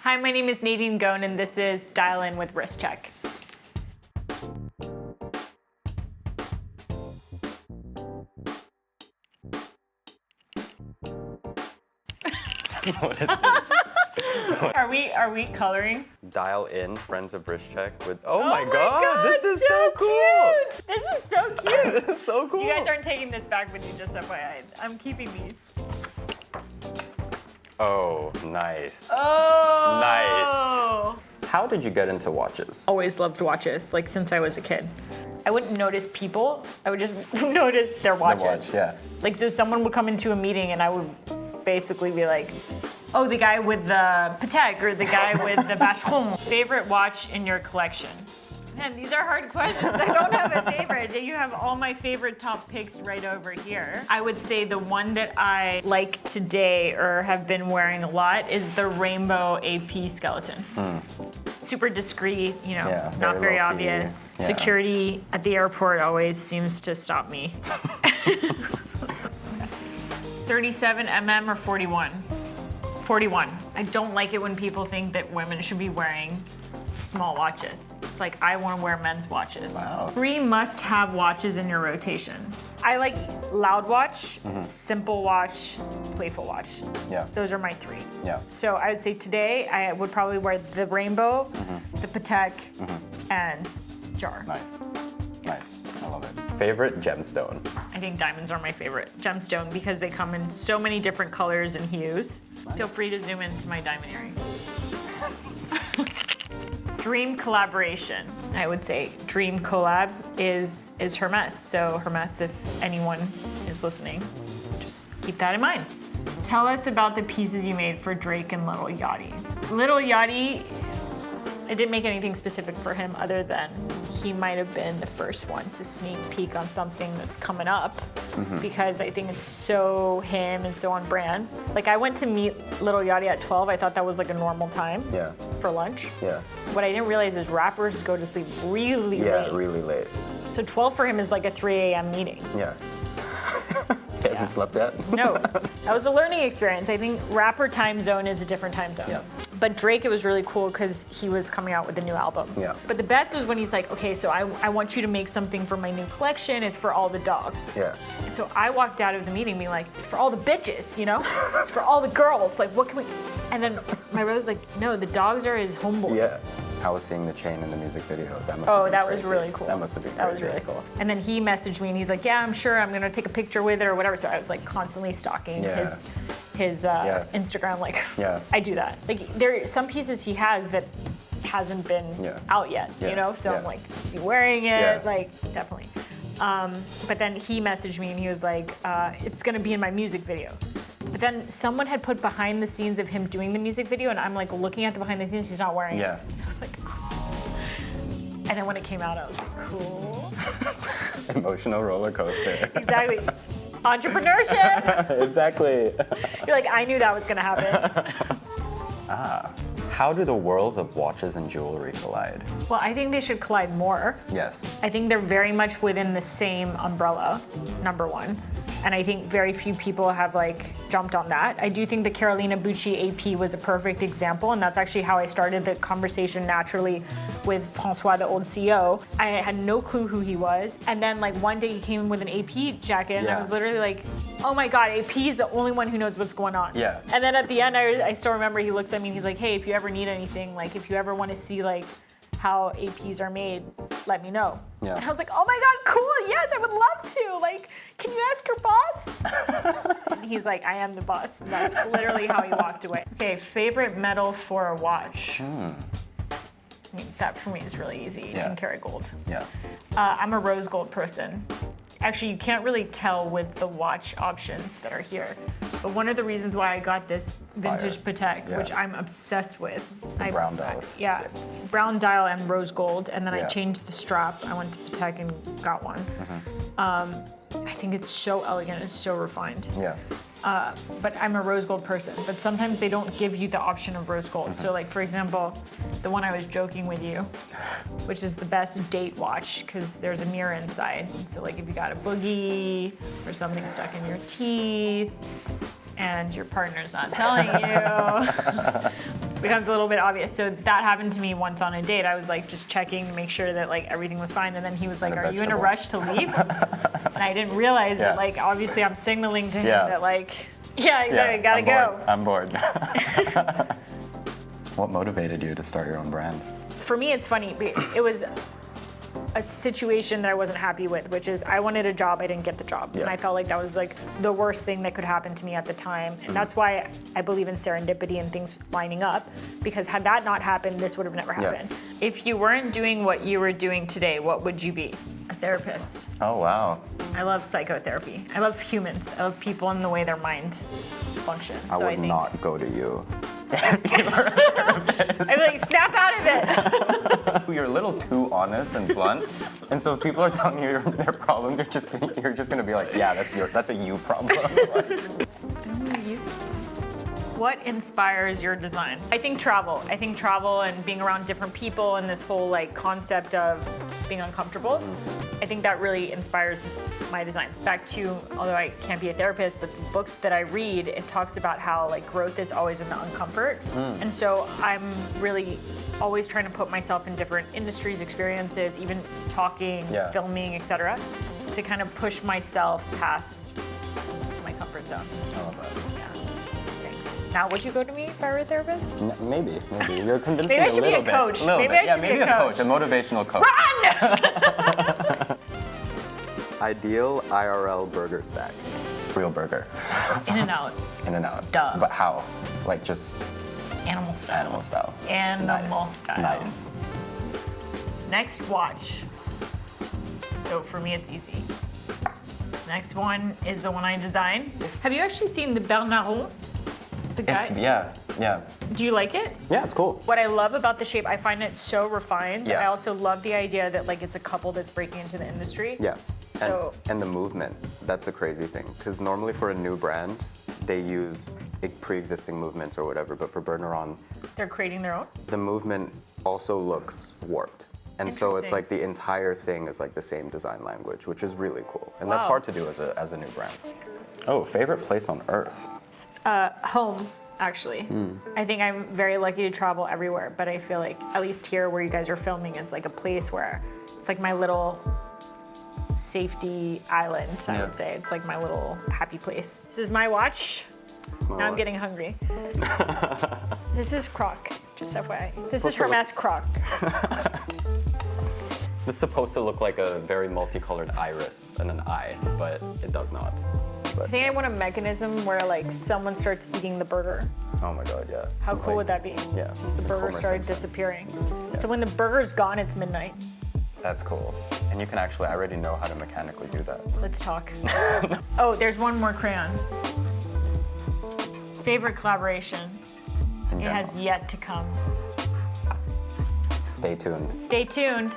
Hi, my name is Nadine Ghosn, and this is Dial In with Wristcheck. What is this? Are we coloring? Dial in Friends of Wristcheck with. Oh my God, this is so cool. Cute. This is so cute. This is so cool. You guys aren't taking this back with you, just FYI. I'm keeping these. Oh, nice. Oh. Nice. How did you get into watches? Always loved watches, like since I was a kid. I wouldn't notice people. I would just notice their watches. The watch, yeah. Like, so someone would come into a meeting and I would basically be like, oh, the guy with the Patek or the guy with the Vacheron. Favorite watch in your collection? Man, these are hard questions. I don't have a favorite. You have all my favorite top picks right over here. I would say the one that I like today or have been wearing a lot is the rainbow AP skeleton. Super discreet, you know, Yeah, not very low-key. obvious. Yeah. Security at the airport always seems to stop me. 37 mm or 41? 41. I don't like it when people think that women should be wearing small watches. It's like, I want to wear men's watches. Wow. 3 must-have watches in your rotation. I like loud watch, simple watch, playful watch. Yeah. Those are my 3. Yeah. So I would say today I would probably wear the rainbow, the Patek, and jar. Nice. Nice. I love it. Favorite gemstone? I think diamonds are my favorite gemstone because they come in so many different colors and hues. Feel free to zoom into my diamond earring. Dream collaboration. I would say dream collab is Hermes. So Hermes, if anyone is listening, just keep that in mind. Tell us about the pieces you made for Drake and Lil Yachty. Lil Yachty, I didn't make anything specific for him other than he might have been the first one to sneak peek on something that's coming up because I think it's so him and so on brand. Like, I went to meet Lil Yachty at 12. I thought that was like a normal time for lunch. Yeah. What I didn't realize is rappers go to sleep really late. Yeah, really late. So 12 for him is like a 3 a.m. meeting. Yeah. He hasn't slept yet? No, that was a learning experience. I think rapper time zone is a different time zone. Yes. But Drake, it was really cool because he was coming out with a new album. Yeah. But the best was when he's like, okay, so I want you to make something for my new collection. It's for all the dogs. Yeah. And so I walked out of the meeting being like, it's for all the bitches, you know? It's for all the girls. Like, what can we? And then my brother's like, no, the dogs are his homeboys. Yeah. How was seeing the chain in the music video? That must have Oh, been that crazy. was really cool. That must have been That was crazy. really cool. And then he messaged me and he's like, yeah, I'm sure I'm gonna take a picture with it or whatever. So I was like constantly stalking his Instagram. Like, I do that. Like, there are some pieces he has that hasn't been out yet, you know? So I'm like, is he wearing it? Like, definitely. But then he messaged me and he was like, it's gonna be in my music video. But then someone had put behind the scenes of him doing the music video and I'm like looking at the behind the scenes, he's not wearing it. So I was like, and then when it came out, I was like, cool. Emotional roller coaster. Exactly. Entrepreneurship. Exactly. You're like, I knew that was gonna happen. How do the worlds of watches and jewelry collide? Well, I think they should collide more. Yes. I think they're very much within the same umbrella, number one. And I think very few people have like jumped on that. I do think the Carolina Bucci AP was a perfect example, and that's actually how I started the conversation naturally with Francois, the old CEO. I had no clue who he was. And then like one day he came in with an AP jacket and I was literally like, oh my God, AP is the only one who knows what's going on. Yeah. And then at the end, I still remember he looks at me and he's like, hey, if you ever need anything, like if you ever want to see like how APs are made, let me know. Yeah. And I was like, oh my God, cool, yes, I would love to. Like, can you ask your boss? And he's like, I am the boss. And that's literally how he walked away. Okay, favorite metal for a watch. I mean, that for me is really easy, 10 karat gold. Yeah. I'm a rose gold person. Actually, you can't really tell with the watch options that are here. But one of the reasons why I got this vintage Patek, which I'm obsessed with. Brown dial. Brown dial and rose gold. And then I changed the strap. I went to Patek and got one. I think it's so elegant, it's so refined. Yeah. But I'm a rose gold person. But sometimes they don't give you the option of rose gold. So like, for example, the one I was joking with you, which is the best date watch because there's a mirror inside. So like if you got a boogie or something stuck in your teeth and your partner's not telling you, becomes a little bit obvious. So that happened to me once on a date. I was like just checking to make sure that like everything was fine, and then he was like, "Are you in a rush to leave?" And I didn't realize that like obviously I'm signaling to him that like, yeah, exactly, gotta go. I'm bored. What motivated you to start your own brand? For me, it's funny. It was a situation that I wasn't happy with, which is I wanted a job, I didn't get the job. And I felt like that was like the worst thing that could happen to me at the time. And that's why I believe in serendipity and things lining up, because had that not happened, this would have never happened. If you weren't doing what you were doing today, what would you be? A therapist. Oh, wow. I love psychotherapy. I love humans. I love people and the way their mind functions. I would not go to you. I'd be like, snap out of it. You're a little too honest and blunt, and so if people are telling you their problems, you're just gonna be like, yeah, that's a you problem. What inspires your designs? I think travel. I think travel and being around different people and this whole like concept of being uncomfortable. I think that really inspires my designs. Back to, although I can't be a therapist, but the books that I read, it talks about how like growth is always in the uncomfort. And so I'm really always trying to put myself in different industries, experiences, even talking, filming, etc., to kind of push myself past my comfort zone. I love that. Now, would you go to me if I were a therapist? Maybe. You're convincing maybe me I should a little be a coach. bit. Maybe I should be a coach. A motivational coach. Run! Ideal IRL burger stack. Real burger. In and out. In and out. Duh. But how? Like just animal style. Animal style. Animal style. Nice. Next watch. So for me, it's easy. Next one is the one I designed. Have you actually seen the Bernard? The guy? Yeah. Do you like it? Yeah, it's cool. What I love about the shape, I find it so refined. Yeah. I also love the idea that like it's a couple that's breaking into the industry. Yeah. So and the movement, that's a crazy thing. Because normally for a new brand, they use pre-existing movements or whatever, but for Bernard, they're creating their own? The movement also looks warped. And so it's like the entire thing is like the same design language, which is really cool. And that's hard to do as a new brand. Oh, favorite place on earth? Home, actually. I think I'm very lucky to travel everywhere, but I feel like at least here where you guys are filming is like a place where it's like my little safety island, I would say. It's like my little happy place. This is my watch. Now I'm getting hungry. This is Croc, just FYI. This is Hermes Croc. This is supposed to look like a very multicolored iris and an eye, but it does not. I think I want a mechanism where like someone starts eating the burger. Oh my god, yeah. How cool would that be? Yeah. Just the burger started disappearing. Yeah. So when the burger's gone, it's midnight. That's cool. And you can actually, I already know how to mechanically do that. Let's talk. Oh, there's one more crayon. Favorite collaboration. It has yet to come. Stay tuned. Stay tuned.